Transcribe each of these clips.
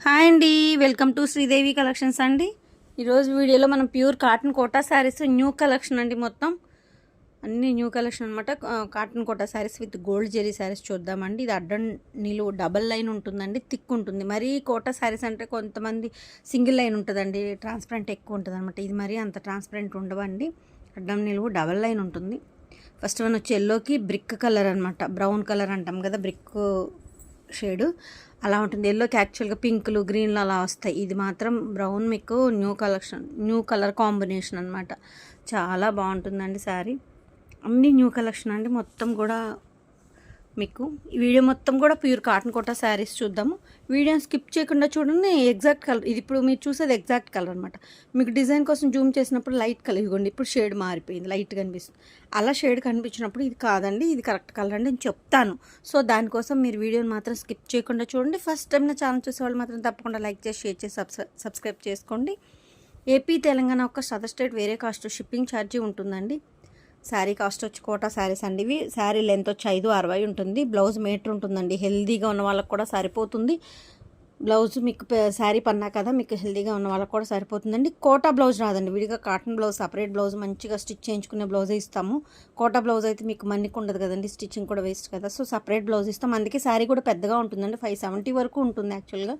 Hi అండి, welcome to Sridevi collections అండి. ఈరోజు వీడియోలో మనం pure cotton Kota sarees new collection అండి. మొత్తం అన్ని న్యూ కలెక్షన్ అనమాట. Cotton Kota sarees with gold zari sarees చూద్దామండి. ఇది అడ్డం నీళ్ళు డబల్ లైన్ ఉంటుందండి, థిక్ ఉంటుంది. మరీ కోటా శారీస్ అంటే కొంతమంది సింగిల్ లైన్ ఉంటుందండి, ట్రాన్స్పరెంట్ ఎక్కువ ఉంటుంది అనమాట. ఇది మరీ అంత ట్రాన్స్పరెంట్ ఉండవండి, అడ్డం నిలువు డబల్ లైన్ ఉంటుంది. ఫస్ట్ వన్ వచ్చి ఎల్లోకి బ్రిక్ కలర్ అనమాట, బ్రౌన్ కలర్ అంటాం కదా, బ్రిక్ షేడు అలా ఉంటుంది. ఎల్లోకి యాక్చువల్గా పింకులు గ్రీన్లు అలా వస్తాయి. ఇది మాత్రం బ్రౌన్, మీకు న్యూ కలర్ కాంబినేషన్ అనమాట. చాలా బాగుంటుందండి శారీ. అన్నీ న్యూ కలెక్షన్ అండి. మొత్తం కూడా మీకు ఈ వీడియో మొత్తం కూడా ప్యూర్ కాటన్ కోటా శారీస్ చూద్దాము. వీడియోని స్కిప్ చేయకుండా చూడండి. ఎగ్జాక్ట్ కలర్ ఇది, ఇప్పుడు మీరు చూసేది ఎగ్జాక్ట్ కలర్ అనమాట. మీకు డిజైన్ కోసం జూమ్ చేసినప్పుడు లైట్ కలర్ ఇవ్వండి. ఇప్పుడు షేడ్ మారిపోయింది, లైట్ కనిపిస్తుంది. అలా షేడ్ కనిపించినప్పుడు ఇది కాదండి, ఇది కరెక్ట్ కలర్ అండి నేను చెప్తాను. సో దానికోసం మీరు వీడియోని మాత్రం స్కిప్ చేయకుండా చూడండి. ఫస్ట్ టైం నా ఛానల్ చూసే వాళ్ళు మాత్రం తప్పకుండా లైక్ చేసి, షేర్ చేసి, సబ్స్క్రైబ్ చేసుకోండి. ఏపీ తెలంగాణ ఒక సదర్ స్టేట్ వేరే కాస్ట్ షిప్పింగ్ ఛార్జీ ఉంటుందండి. శారీ కాస్ట్ వచ్చి కోటా శారీస్ అండి ఇవి. శారీ లెంత్ వచ్చి 5'60" ఉంటుంది. బ్లౌజ్ మీటర్ ఉంటుందండి. హెల్దీగా ఉన్న వాళ్ళకి కూడా సరిపోతుంది బ్లౌజ్. మీకు శారీ పన్నా కదా, మీకు హెల్దీగా ఉన్న వాళ్ళకి కూడా సరిపోతుందండి. కోటా బ్లౌజ్ రాదండి, విడిగా కాటన్ బ్లౌజ్ సపరేట్ బ్లౌజ్ మంచిగా స్టిచ్ చేయించుకునే బ్లౌజే ఇస్తాము. కోటా బ్లౌజ్ అయితే మీకు మన్నికి ఉండదు కదండి, స్టిచ్చింగ్ కూడా వేస్ట్ కదా. సో సపరేట్ బ్లౌజ్ ఇస్తాం. అందుకే శారీ కూడా పెద్దగా ఉంటుందండి, 570 వరకు ఉంటుంది యాక్చువల్గా.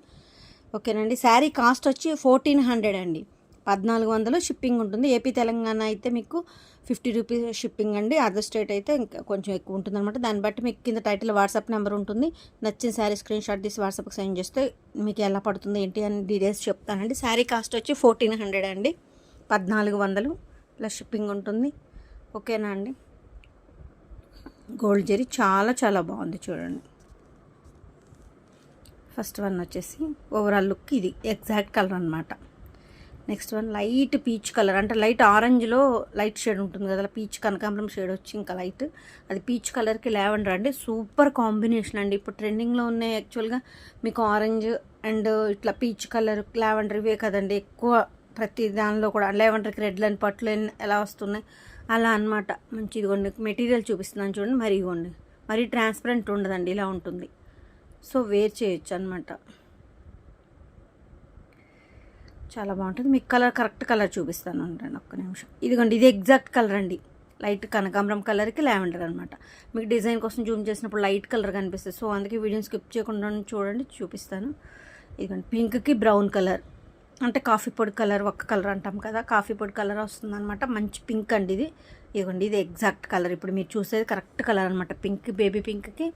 ఓకేనండి. శారీ కాస్ట్ వచ్చి 1400 అండి, 1400 షిప్పింగ్ ఉంటుంది. ఏపీ తెలంగాణ అయితే మీకు 50 రూపీస్ షిప్పింగ్ అండి. అదర్ స్టేట్ అయితే ఇంకా కొంచెం ఎక్కువ ఉంటుంది అనమాట. దాన్ని బట్టి మీకు కింద టైటిల్ వాట్సాప్ నెంబర్ ఉంటుంది. నచ్చిన శారీ స్క్రీన్ షాట్ తీసి వాట్సాప్కి సెండ్ చేస్తే మీకు ఎలా పడుతుంది ఏంటి అని డీటెయిల్స్ చెప్తానండి. శారీ కాస్ట్ వచ్చి 1400 అండి, 1400 ప్లస్ షిప్పింగ్ ఉంటుంది. ఓకేనా అండి. గోల్డ్ జరీ చాలా చాలా బాగుంది చూడండి. ఫస్ట్ వన్ వచ్చేసి ఓవరాల్ లుక్ ఇది ఎగ్జాక్ట్ కలర్ అనమాట. Next one light peach colour, అంటే లైట్ ఆరెంజ్లో లైట్ షేడ్ ఉంటుంది కదా, పీచ్ కనకాంబరం షేడ్ వచ్చి ఇంకా లైట్, అది పీచ్ కలర్కి లావెండర్ అండి. సూపర్ కాంబినేషన్ అండి. ఇప్పుడు ట్రెండింగ్లో ఉన్నాయి యాక్చువల్గా. మీకు ఆరెంజ్ అండ్ ఇట్లా పీచ్ కలర్, లావెండర్ ఇవే కదండి ఎక్కువ ప్రతి దానిలో కూడా. లావెండర్కి రెడ్ లైన్, పట్లు లైన్ ఎలా వస్తున్నాయి అలా అనమాట. మంచి ఇదిగోండి మెటీరియల్ చూపిస్తున్నాను చూడండి. మరి ఇవ్వండి, మరీ ట్రాన్స్పరెంట్ ఉండదండి, ఇలా ఉంటుంది. సో వేర్ చేయొచ్చు అనమాట. చాలా బాగుంటుంది. మీకు కలర్ కరెక్ట్ కలర్ చూపిస్తాను అండి, ఒక్క నిమిషం. ఇదిగోండి, ఇది ఎగ్జాక్ట్ కలర్ అండి. లైట్ కనకాంబరం కలర్కి లావెండర్ అనమాట. మీకు డిజైన్ కోసం జూమ్ చేసినప్పుడు లైట్ కలర్ కనిపిస్తుంది. సో అందుకే వీడియోని స్కిప్ చేయకుండా చూడండి, చూపిస్తాను. ఇదిగోండి పింక్కి బ్రౌన్ కలర్, అంటే కాఫీ పొడి కలర్, ఒక్క కలర్ అంటాం కదా, కాఫీ పొడి కలర్ వస్తుంది అనమాట. మంచి పింక్ అండి ఇది. ఇదిగోండి, ఇది ఎగ్జాక్ట్ కలర్. ఇప్పుడు మీరు చూసేది కరెక్ట్ కలర్ అనమాట. పింక్, బేబీ పింక్కి,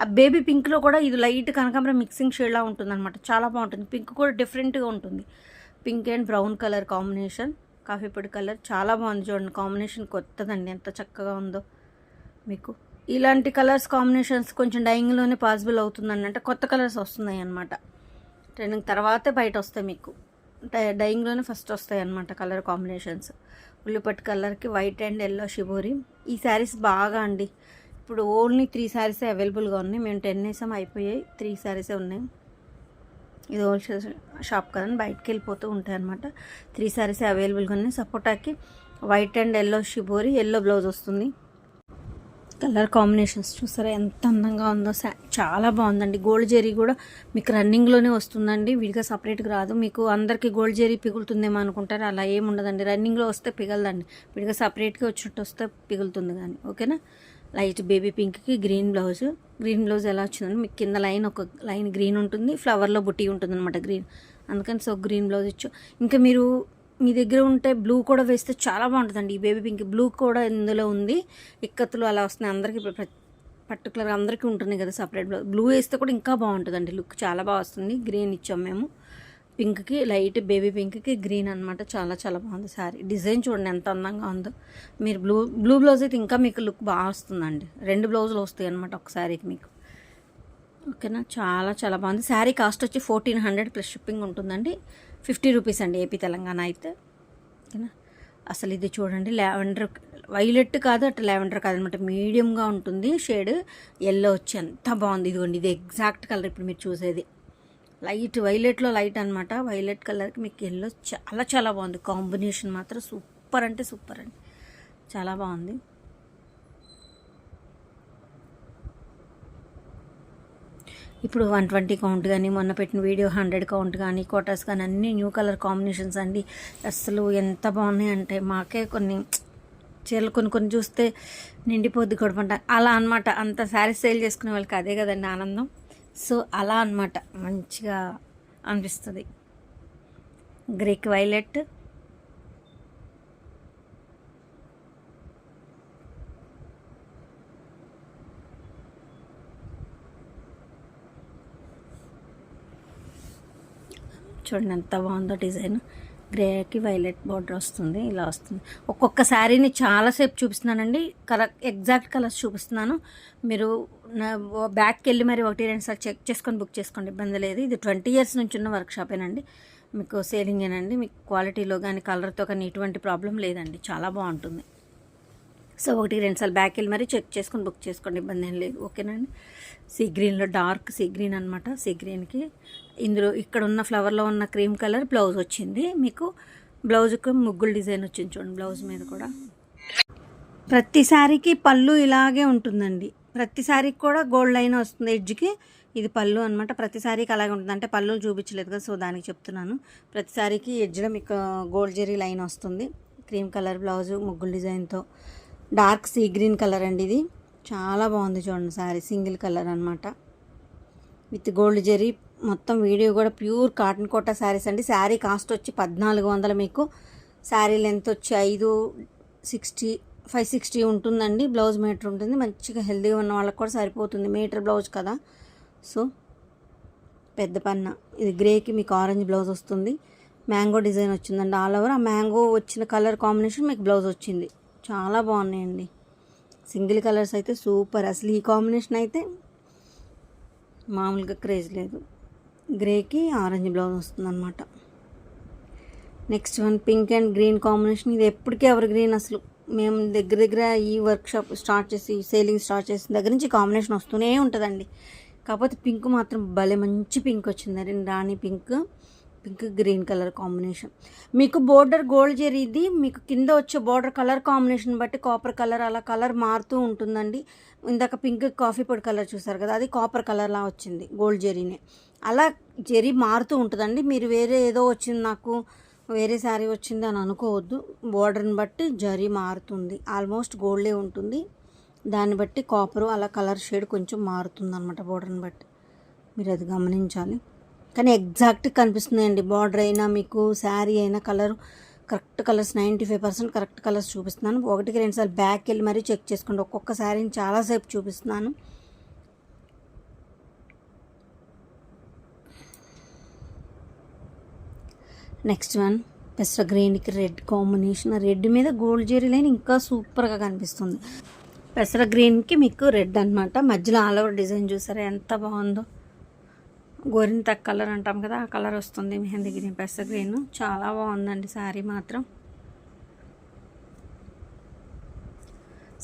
ఆ బేబీ పింక్లో కూడా ఇది లైట్ కనకాంబరం మిక్సింగ్ షేడ్లా ఉంటుంది అనమాట. చాలా బాగుంటుంది. పింక్ కూడా డిఫరెంట్గా ఉంటుంది. Pink and brown colour combination, coffee పొడి కలర్ చాలా బాగుంది చూడండి. కాంబినేషన్ కొత్తదండి, ఎంత చక్కగా ఉందో. మీకు ఇలాంటి కలర్స్ కాంబినేషన్స్ కొంచెం డైయింగ్లోనే పాసిబుల్ అవుతుందండి, అంటే కొత్త కలర్స్ వస్తున్నాయి అన్నమాట. ట్రెండింగ్ తర్వాతే బయట వస్తాయి మీకు, డైయింగ్లోనే ఫస్ట్ వస్తాయి అన్నమాట కలర్ కాంబినేషన్స్. ఉల్లిపట్టు కలర్కి వైట్ అండ్ ఎల్లో షిబోరి. ఈ శారీస్ బాగా అండి, ఇప్పుడు ఓన్లీ 3 శారీసే అవైలబుల్గా ఉన్నాయి. మేము 10 వేసాం, అయిపోయాయి. 3 శారీసే ఉన్నాయి. ఇది హోల్సేల్ షాప్ కదండి, బయటకు వెళ్ళిపోతూ ఉంటాయి అనమాట. 3 శారీస్ అవైలబుల్గా ఉన్నాయి. సపోటాకి white and yellow shibori, yellow blouse వస్తుంది. కలర్ కాంబినేషన్స్ చూసారా ఎంత అందంగా ఉందో. చాలా బాగుందండి. గోల్డ్ జెరీ కూడా మీకు రన్నింగ్లోనే వస్తుందండి, విడిగా సపరేట్గా రాదు. మీకు అందరికీ గోల్డ్ జెరీ పిగులుతుందేమో అనుకుంటారు, అలా ఏమి ఉండదండి. రన్నింగ్లో వస్తే పిగలదండి, విడిగా సపరేట్గా వచ్చినట్టు వస్తే పిగులుతుంది కానీ. ఓకేనా. లైట్ బేబీ పింక్కి గ్రీన్ బ్లౌజ్. గ్రీన్ బ్లౌజ్ ఎలా వచ్చిందండి, మీకు కింద లైన్ ఒక లైన్ గ్రీన్ ఉంటుంది, ఫ్లవర్లో బుట్టి ఉంటుంది అనమాట గ్రీన్, అందుకని సో గ్రీన్ బ్లౌజ్ ఇచ్చు. ఇంకా మీరు మీ దగ్గర ఉంటే బ్లూ కూడా వేస్తే చాలా బాగుంటుందండి. ఈ బేబీ పింక్ బ్లూ కూడా ఇందులో ఉంది. ఇక్కత్తులు అలా వస్తున్నాయి అందరికీ, పర్టికులర్గా అందరికీ ఉంటుంది కదా సపరేట్ బ్లౌజ్. బ్లూ వేస్తే కూడా ఇంకా బాగుంటుందండి, లుక్ చాలా బాగా వస్తుంది. గ్రీన్ ఇచ్చాం మేము. పింక్కి లైట్ బేబీ పింక్కి గ్రీన్ అనమాట. చాలా చాలా బాగుంది శారీ. డిజైన్ చూడండి ఎంత అందంగా ఉందో. మీరు బ్లూ బ్లౌజ్ అయితే ఇంకా మీకు లుక్ బాగా వస్తుందండి. 2 బ్లౌజులు వస్తాయి అనమాట ఒక శారీకి మీకు. ఓకేనా. చాలా చాలా బాగుంది. శారీ కాస్ట్ వచ్చి 1400 ప్లస్ షిప్పింగ్ ఉంటుందండి. 50 రూపీస్ అండి ఏపీ తెలంగాణ అయితే. ఓకేనా. అసలు ఇది చూడండి, లావెండర్ వైలెట్ కాదు, అటు లావెండర్ కాదనమాట, మీడియంగా ఉంటుంది షేడ్. ఎల్లో వచ్చి ఎంత బాగుంది. ఇదిగోండి, ఇది ఎగ్జాక్ట్ కలర్ ఇప్పుడు మీరు చూసేది. లైట్ వైలెట్లో లైట్ అనమాట. వైలెట్ కలర్కి మీకు ఎల్లో చాలా చాలా బాగుంది. కాంబినేషన్ మాత్రం సూపర్ అంటే సూపర్ అండి, చాలా బాగుంది. ఇప్పుడు 120 కౌంట్ కానీ, మొన్న పెట్టిన వీడియో 100 కౌంట్ కానీ, కోటాస్ కానీ అన్నీ న్యూ కలర్ కాంబినేషన్స్ అండి. అసలు ఎంత బాగున్నాయి అంటే మాకే కొన్ని చీరలు కొన్ని చూస్తే నిండిపోద్ది కొడమంట అలా అనమాట. అంత శారీస్ సేల్ చేసుకునే వాళ్ళకి అదే కదండి ఆనందం. సో అలా అనమాట, మంచిగా అనిపిస్తుంది. గ్రీక్ వైలెట్, చూడండి ఎంత బాగుందో డిజైన్. గ్రేకి వైలెట్ బార్డర్ వస్తుంది, ఇలా వస్తుంది. ఒక్కొక్క శారీని చాలాసేపు చూపిస్తున్నానండి, ఎగ్జాక్ట్ కలర్స్ చూపిస్తున్నాను. మీరు బ్యాక్కి వెళ్ళి మరి 1-2 సార్లు చెక్ చేసుకొని బుక్ చేసుకోండి, ఇబ్బంది లేదు. ఇది 20 years నుంచి ఉన్న వర్క్షాపేనండి, మీకు సేలింగేనండి. మీకు క్వాలిటీలో కానీ కలర్తో కానీ ఎటువంటి ప్రాబ్లం లేదండి, చాలా బాగుంటుంది. సో 1-2 సార్లు బ్యాక్ వెళ్ళి మరి చెక్ చేసుకొని బుక్ చేసుకోండి, ఇబ్బంది ఏం లేదు. ఓకేనండి. సీ గ్రీన్లో డార్క్ సీ గ్రీన్ అనమాట. సీ గ్రీన్కి ఇందులో ఇక్కడ ఉన్న ఫ్లవర్లో ఉన్న క్రీమ్ కలర్ బ్లౌజ్ వచ్చింది. మీకు బ్లౌజ్కి ముగ్గులు డిజైన్ వచ్చింది చూడండి, బ్లౌజ్ మీద కూడా. ప్రతి శారీకి పళ్ళు ఇలాగే ఉంటుందండి, ప్రతి శారీకి కూడా గోల్డ్ లైన్ వస్తుంది ఎడ్జ్కి. ఇది పళ్ళు అనమాట, ప్రతి శారీకి అలాగే ఉంటుంది. అంటే పళ్ళు చూపించలేదు కదా, సో దానికి చెప్తున్నాను. ప్రతి శారీకి ఎడ్జ్లో మీకు గోల్డ్ జెరీ లైన్ వస్తుంది. క్రీమ్ కలర్ బ్లౌజు ముగ్గులు డిజైన్తో. డార్క్ సీ గ్రీన్ కలర్ అండి, ఇది చాలా బాగుంది చూడండి. శారీ సింగిల్ కలర్ అనమాట, విత్ గోల్డ్ జెరీ. మొత్తం వీడియో కూడా ప్యూర్ కాటన్ కోటా శారీస్ అండి. శారీ కాస్ట్ వచ్చి 1400, మీకు శారీ లెంత్ వచ్చి 560 ఉంటుందండి. బ్లౌజ్ మీటర్ ఉంటుంది, మంచిగా హెల్తీగా ఉన్న వాళ్ళకి కూడా సరిపోతుంది, మీటర్ బ్లౌజ్ కదా. సో పెద్ద పన్న. ఇది గ్రేకి మీకు ఆరెంజ్ బ్లౌజ్ వస్తుంది, మ్యాంగో డిజైన్ వచ్చిందండి ఆల్ ఓవర్. ఆ మ్యాంగో వచ్చిన కలర్ కాంబినేషన్ మీకు బ్లౌజ్ వచ్చింది. చాలా బాగున్నాయండి, సింగిల్ కలర్స్ అయితే సూపర్. అసలు ఈ కాంబినేషన్ అయితే మామూలుగా క్రేజ్ లేదు. గ్రేకి ఆరెంజ్ బ్లౌజ్ వస్తుంది అనమాట. Next one pink and green combination. ఇది ఎప్పటికీ ఎవర్ గ్రీన్. అసలు మేము దగ్గర ఈ వర్క్షాప్ స్టార్ట్ చేసి సేలింగ్ స్టార్ట్ చేసిన దగ్గర నుంచి కాంబినేషన్ వస్తూనే ఉంటుందండి. కాకపోతే పింక్ మాత్రం భలే మంచి పింక్ వచ్చింది, రాణి పింక్ గ్రీన్ కలర్ కాంబినేషన్. మీకు బోర్డర్ గోల్డ్ జెరీది, మీకు కింద వచ్చే బోర్డర్ కలర్ కాంబినేషన్ బట్టి కాపర్ కలర్ అలా కలర్ మారుతూ ఉంటుందండి. ఇందాక పింక్ కాఫీ పొడి కలర్ చూసారు కదా, అది కాపర్ కలర్లా వచ్చింది గోల్డ్ జెరీనే. అలా జెరీ మారుతూ ఉంటుందండి. మీరు వేరే ఏదో వచ్చింది, నాకు వేరే శారీ వచ్చింది అని అనుకోవద్దు. బోర్డర్ని బట్టి జరీ మారుతుంది, ఆల్మోస్ట్ గోల్డే ఉంటుంది. దాన్ని బట్టి కాపరు అలా కలర్ షేడ్ కొంచెం మారుతుంది అనమాట బోర్డర్ని బట్టి, మీరు అది గమనించాలి. కానీ ఎగ్జాక్ట్ కనిపిస్తుందండి, బార్డర్ అయినా మీకు శారీ అయినా colour correct colours 95% correct colours చూపిస్తున్నాను. 1-2 సార్లు బ్యాక్ వెళ్ళి మరీ చెక్ చేసుకోండి, ఒక్కొక్క శారీని చాలాసేపు చూపిస్తున్నాను. నెక్స్ట్ వన్ పెసర గ్రీన్కి రెడ్ కాంబినేషన్. రెడ్ మీద గోల్డ్ జెరీ లైన్ ఇంకా సూపర్గా కనిపిస్తుంది. పెసర గ్రీన్కి మీకు రెడ్ అనమాట, మధ్యలో ఆల్ ఓవర్ డిజైన్ చూసారా ఎంత బాగుందో. గోరింత కలర్ అంటాం కదా, ఆ కలర్ వస్తుంది మెహందీ గ్రీన్, పెసర గ్రీన్. చాలా బాగుందండి శారీ మాత్రం.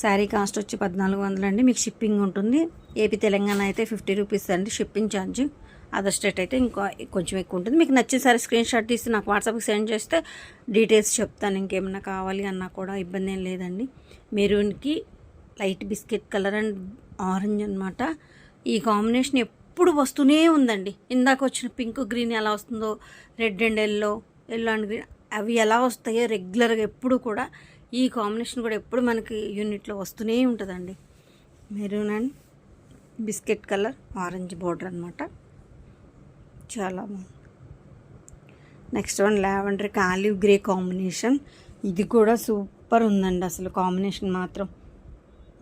శారీ కాస్ట్ వచ్చి 1400 అండి. మీకు షిప్పింగ్ ఉంటుంది. ఏపీ తెలంగాణ అయితే 50 రూపీస్ అండి షిప్పింగ్ ఛార్జ్. అదర్ స్టేట్ అయితే ఇంకా కొంచెం ఎక్కువ ఉంటుంది. మీకు నచ్చిన సారీ స్క్రీన్ షాట్ తీసి నాకు వాట్సాప్కి సెండ్ చేస్తే డీటెయిల్స్ చెప్తాను. ఇంకేమన్నా కావాలి అన్నా కూడా ఇబ్బంది ఏం లేదండి. మెరూన్కి light biscuit colour and orange అనమాట. ఈ కాంబినేషన్ ఎప్పుడు వస్తూనే ఉందండి. ఇందాక వచ్చిన పింక్ గ్రీన్ ఎలా వస్తుందో, red and yellow and green అవి ఎలా వస్తాయో రెగ్యులర్గా ఎప్పుడు కూడా ఈ కాంబినేషన్ కూడా ఎప్పుడు మనకి యూనిట్లో వస్తూనే ఉంటుందండి. Maroon and biscuit colour orange border అనమాట, చాలా బాగుంది. నెక్స్ట్ వన్ లావెండర్కి ఆలివ్ గ్రే కాంబినేషన్. ఇది కూడా సూపర్ ఉందండి అసలు కాంబినేషన్ మాత్రం.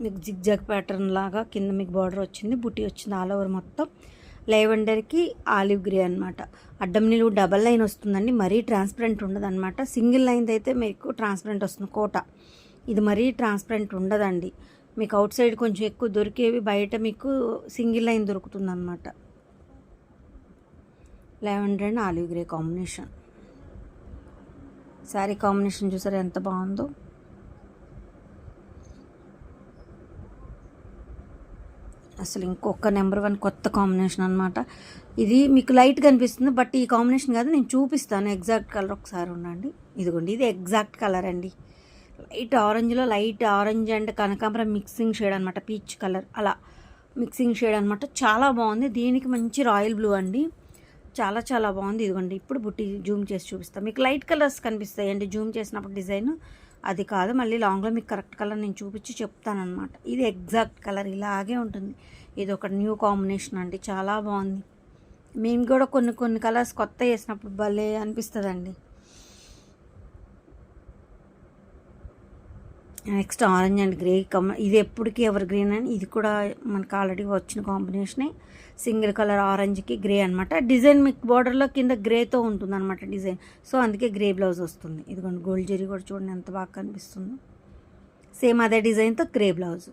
మీకు జిగ్జాగ్ ప్యాటర్న్ లాగా కింద మీకు బార్డర్ వచ్చింది, బుట్టి వచ్చింది ఆల్ ఓవర్ మొత్తం. లావెండర్కి ఆలివ్ గ్రే అనమాట. అడ్డం నిలువు డబల్ లైన్ వస్తుందండి, మరీ ట్రాన్స్పరెంట్ ఉండదు అనమాట. సింగిల్ లైన్ అయితే మీకు ట్రాన్స్పరెంట్ వస్తుంది కోట. ఇది మరీ ట్రాన్స్పరెంట్ ఉండదండి. మీకు అవుట్ సైడ్ కొంచెం ఎక్కువ దొరికేవి, బయట మీకు సింగిల్ లైన్ దొరుకుతుంది అనమాట. Lavender and olive grey combination. Sari combination చూసారా ఎంత బాగుందో. అసలు ఇంకొక నెంబర్ 1 కొత్త కాంబినేషన్ అనమాట. ఇది మీకు లైట్ కనిపిస్తుంది, బట్ ఈ కాంబినేషన్ కాదు, నేను చూపిస్తాను ఎగ్జాక్ట్ కలర్. ఒకసారి ఉండండి, ఇదిగోండి ఇది ఎగ్జాక్ట్ కలర్ అండి. లైట్ ఆరెంజ్లో లైట్ ఆరెంజ్ అండ్ కనకాంబరం మిక్సింగ్ షేడ్ అనమాట, పీచ్ కలర్. అలా మిక్సింగ్ షేడ్ అనమాట, చాలా బాగుంది. దీనికి మంచి రాయల్ బ్లూ అండి, చాలా చాలా బాగుంది. ఇదిగోండి ఇప్పుడు బుట్టి జూమ్ చేసి చూపిస్తాను. మీకు లైట్ కలర్స్ కనిపిస్తాయండి జూమ్ చేసినప్పుడు డిజైన్, అది కాదు. మళ్ళీ లాంగ్లో మీకు కరెక్ట్ కలర్ నేను చూపించి చెప్తానమాట. ఇది ఎగ్జాక్ట్ కలర్ ఇలాగే ఉంటుంది. ఇది ఒక న్యూ కాంబినేషన్ అండి, చాలా బాగుంది. మేము కూడా కొన్ని కొన్ని కలర్స్ కొత్త వేసినప్పుడు భలే అనిపిస్తుందండి. నెక్స్ట్ ఆరెంజ్ అండ్ గ్రే ఇది ఎప్పటికీ ఎవర్ గ్రీన్ అని, ఇది కూడా మనకు ఆల్రెడీ వచ్చిన కాంబినేషనే. సింగిల్ కలర్ ఆరెంజ్కి గ్రే అనమాట. డిజైన్ మీకు బార్డర్లో కింద గ్రేతో ఉంటుంది అనమాట డిజైన్, సో అందుకే గ్రే బ్లౌజ్ వస్తుంది. ఇదిగోండి గోల్డ్ జరీ కూడా చూడండి ఎంత బాగా కనిపిస్తుందో. సేమ్ అదే డిజైన్తో grey blouse,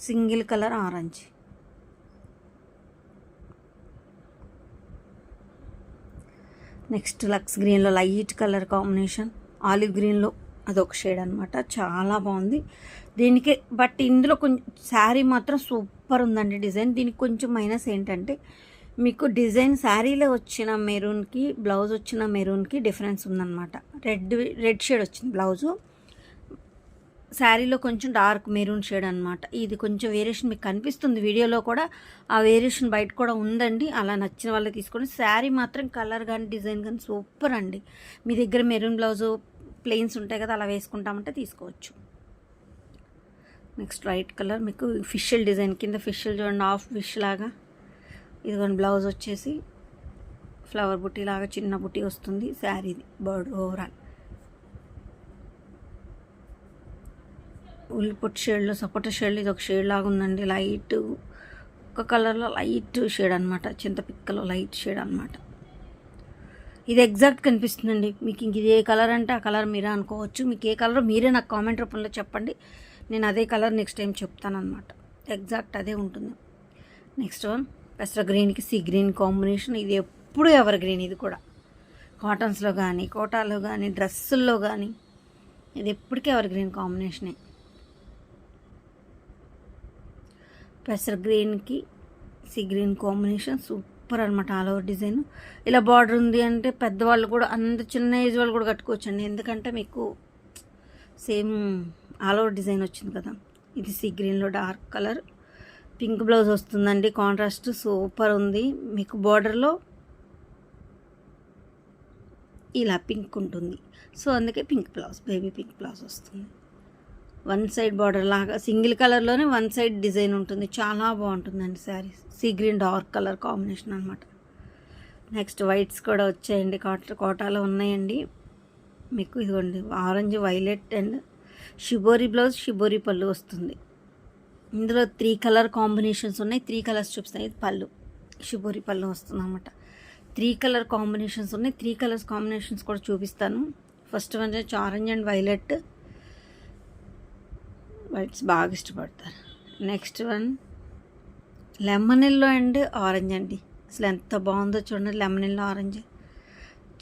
single colour orange. Next లక్స్ గ్రీన్లో లైట్ కలర్ కాంబినేషన్, ఆలివ్ గ్రీన్లో అదొక షేడ్ అనమాట, చాలా బాగుంది దీనికి. బట్ ఇందులో కొంచెం శారీ మాత్రం సూపర్ ఉందండి డిజైన్. దీనికి కొంచెం మైనస్ ఏంటంటే మీకు డిజైన్ శారీలో వచ్చిన మెరూన్కి బ్లౌజ్ వచ్చిన మెరూన్కి డిఫరెన్స్ ఉందన్నమాట. రెడ్ షేడ్ వచ్చింది బ్లౌజు, శారీలో కొంచెం డార్క్ మెరూన్ షేడ్ అనమాట. ఇది కొంచెం వేరియేషన్ మీకు కనిపిస్తుంది వీడియోలో కూడా, ఆ వేరియేషన్ బయట కూడా ఉందండి. అలా నచ్చిన వాళ్ళే తీసుకోండి. శారీ మాత్రం కలర్ కానీ డిజైన్ కానీ సూపర్ అండి. మీ దగ్గర మెరూన్ బ్లౌజు ప్లెయిన్స్ ఉంటాయి కదా, అలా వేసుకుంటామంటే తీసుకోవచ్చు. నెక్స్ట్ వైట్ కలర్ మీకు ఫిషల్ డిజైన్ కింద ఫిషల్ చూడండి, హాఫ్ ఫిష్ లాగా. ఇదిగోండి బ్లౌజ్ వచ్చేసి ఫ్లవర్ బుట్టి లాగా చిన్న బుట్టి వస్తుంది. శారీది బర్డ్ ఓవరాల్ ఉల్లిపొట్టు షేడ్లో సపోటా షేడ్, ఇది ఒక షేడ్ లాగా ఉందండి. లైట్ ఒక కలర్లో లైట్ షేడ్ అనమాట, చింతపిక్కలో లైట్ షేడ్ అనమాట. ఇది ఎగ్జాక్ట్ కనిపిస్తుందండి మీకు. ఇంక ఇది ఏ కలర్ అంటే ఆ కలర్ మీరే అనుకోవచ్చు. మీకు ఏ కలర్ మీరే నాకు కామెంట్ రూపంలో చెప్పండి, నేను అదే కలర్ నెక్స్ట్ టైం చెప్తాను అనమాట. ఎగ్జాక్ట్ అదే ఉంటుంది. నెక్స్ట్ వన్ పెసర గ్రీన్కి సీ గ్రీన్ కాంబినేషన్. ఇది ఎప్పుడు ఎవర్ గ్రీన్, ఇది కూడా కాటన్స్లో కానీ కోటాలో కానీ డ్రెస్సుల్లో కానీ ఇది ఎప్పటికీ ఎవర్ గ్రీన్ కాంబినేషనే. పెసర గ్రీన్కి సీ గ్రీన్ కాంబినేషన్ సూపర్ అనమాట. ఆల్ ఓవర్ డిజైన్ ఇలా బార్డర్ ఉంది అంటే పెద్దవాళ్ళు కూడా, అంత చిన్న ఏజ్ వాళ్ళు కూడా కట్టుకోవచ్చండి, ఎందుకంటే మీకు సేమ్ ఆల్ ఓవర్ డిజైన్ వచ్చింది కదా. ఇది సీ గ్రీన్లో డార్క్ కలర్, పింక్ బ్లౌజ్ వస్తుందండి, కాంట్రాస్ట్ సూపర్ ఉంది. మీకు బార్డర్లో ఇలా పింక్ ఉంటుంది, సో అందుకే pink blouse, baby pink blouse వస్తుంది. వన్ సైడ్ బార్డర్ లాగా సింగిల్ కలర్లోనే వన్ సైడ్ డిజైన్ ఉంటుంది, చాలా బాగుంటుందండి sari. Sea green dark colour combination అనమాట. నెక్స్ట్ వైట్స్ కూడా వచ్చాయండి, కోటాలో ఉన్నాయండి మీకు. ఇదిగోండి orange, violet and shibori blouse, shibori పళ్ళు వస్తుంది. ఇందులో 3 కలర్ కాంబినేషన్స్ ఉన్నాయి, 3 కలర్స్ చూపిస్తాయి. ఇది పళ్ళు, షిబోరి పళ్ళు వస్తుంది అనమాట. 3 కలర్ కాంబినేషన్స్ ఉన్నాయి, 3 కలర్స్ కాంబినేషన్స్ కూడా చూపిస్తాను. ఫస్ట్ వన్ వచ్చి ఆరెంజ్ అండ్ వైలెట్, వైట్స్ బాగా ఇష్టపడతారు. Next one lemon yellow and orange అండి, అసలు ఎంత బాగుందో చూడండి. లెమన్ ఎల్లో ఆరెంజ్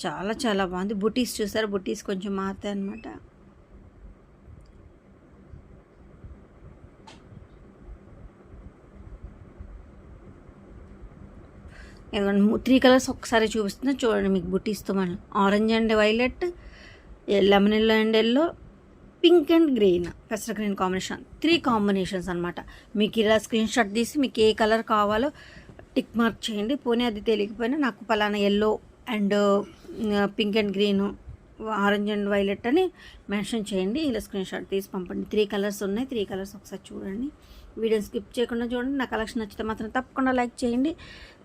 చాలా చాలా బాగుంది. బుటీస్ చూసారు, బుటీస్ కొంచెం మారుతాయి అనమాట. ఇదిగోండి 3 కలర్స్ ఒకసారి చూపిస్తున్నా చూడండి మీకు బుటీస్తో. మనం orange and violet, lemon yellow and yellow, pink and green, పెసర గ్రీన్ కాంబినేషన్, 3 కాంబినేషన్స్ అనమాట. మీకు ఇలా స్క్రీన్ షాట్ తీసి మీకు ఏ కలర్ కావాలో టిక్ మార్క్ చేయండి. పోనీ అది తెలియకపోయినా నాకు పలానా yellow and pink and green, orange and violet అని మెన్షన్ చేయండి. ఇలా స్క్రీన్ షాట్ తీసి పంపండి. 3 కలర్స్ ఉన్నాయి, 3 కలర్స్ ఒకసారి చూడండి. వీడియోని స్కిప్ చేయకుండా చూడండి. నా కలెక్షన్ నచ్చితే మాత్రం తప్పకుండా లైక్ చేయండి.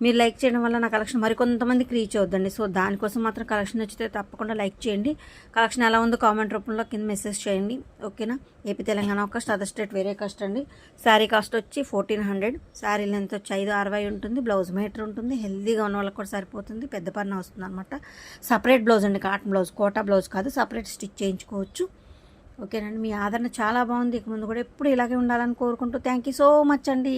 మీరు లైక్ చేయడం వల్ల నా కలెక్షన్ మరికొంతమందికి రీచ్ అవుద్దండి. సో దానికోసం మాత్రం కలెక్షన్ నచ్చితే తప్పకుండా లైక్ చేయండి. కలెక్షన్ ఎలా ఉందో కామెంట్ రూపంలో కింద మెసేజ్ చేయండి, ఓకేనా. ఏపీ తెలంగాణ ఒక కాస్ట్, అదర్ స్టేట్ వేరే కాస్ట్ అండి. శారీ కాస్ట్ వచ్చి 1400. శారీ లెంత్ వచ్చి 560 ఉంటుంది. బ్లౌజ్ మీటర్ ఉంటుంది. హెల్దీగా ఉన్న వాళ్ళకి కూడా సరిపోతుంది. పెద్ద పన్న వస్తుంది అనమాట. సపరేట్ బ్లౌజ్ అండి, కాటన్ బ్లౌజ్, కోటా బ్లౌజ్ కాదు, సపరేట్ స్టిచ్ చేయించుకోవచ్చు. ఓకేనండి. మీ ఆదరణ చాలా బాగుంది. ఇక ముందు కూడా ఎప్పుడు ఇలాగే ఉండాలని కోరుకుంటూ థ్యాంక్ యూ సో మచ్ అండి.